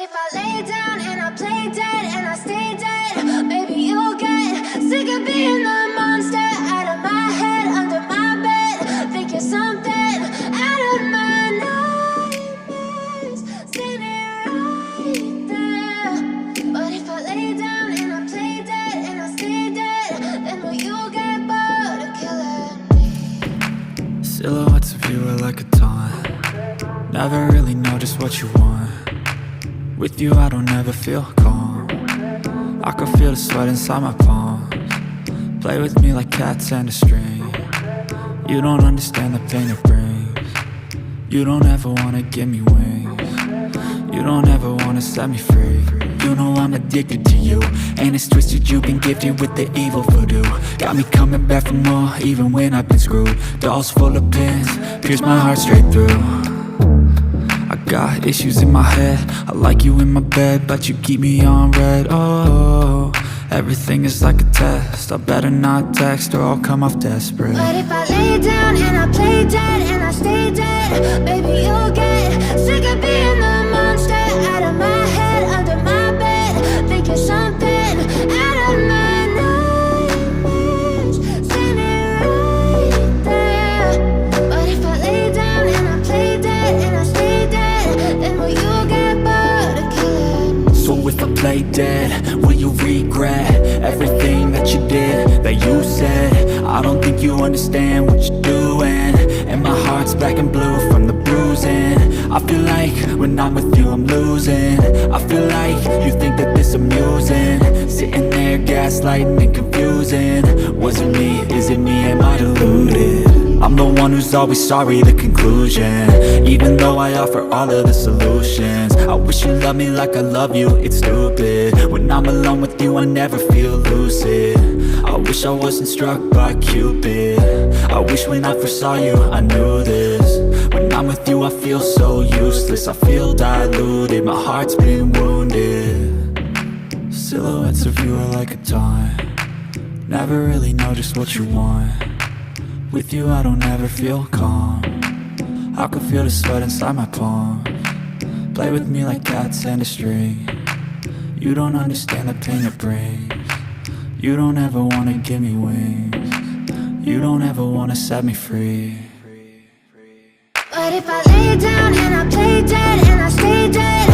if I lay down and I play dead and I stay dead, maybe you'll get sick of being the monster out of my head, under my bed. Think you're something out of my nightmares, standing right there. But if I lay down and I play dead and I stay dead, then will you get bored of killing me? Silhouettes of you are like a taunt. Never really know just what you want. With you I don't ever feel calm. I can feel the sweat inside my palms. Play with me like cats and a string. You don't understand the pain it brings. You don't ever wanna give me wings. You don't ever wanna set me free. You know I'm addicted to you, and it's twisted, you've been gifted with the evil voodoo. Got me coming back for more, even when I've been screwed. Dolls full of pins, pierce my heart straight through. I got issues in my head, I like you in my bed, but you keep me on red. Oh, everything is like a test, I better not text or I'll come off desperate. But if I lay down and I play dead and I stay dead, baby you'll get sick of being the monster out of my head, under my bed. Think you're something out of my nightmares, standing right there. But if I lay down and I play dead and I stay dead, then will you get bored of killing me? So if I play dead, will you regret everything that you did, that you said? I don't think you understand what you're doing, and my heart's black and blue from the bruising. I feel like when I'm with you I'm losing. I feel like you think that this amusing, sitting there gaslighting and confusing. Was it me? Is it me? Am I deluded? I'm the one who's always sorry, the conclusion, even though I offer all of the solutions. I wish you loved me like I love you, it's stupid. When I'm alone with you I never feel lucid. I wish I wasn't struck by Cupid. I wish when I first saw you I knew this. When I'm with you I feel so useless, I feel diluted, my heart's been wounded. Silhouettes of you are like a taunt. Never really know just what you want. With you I don't ever feel calm. I can feel the sweat inside my palms. Play with me like cats and a string. You don't understand the pain it brings. You don't ever wanna give me wings. You don't ever wanna set me free. But if I lay down and I play dead and I stay dead,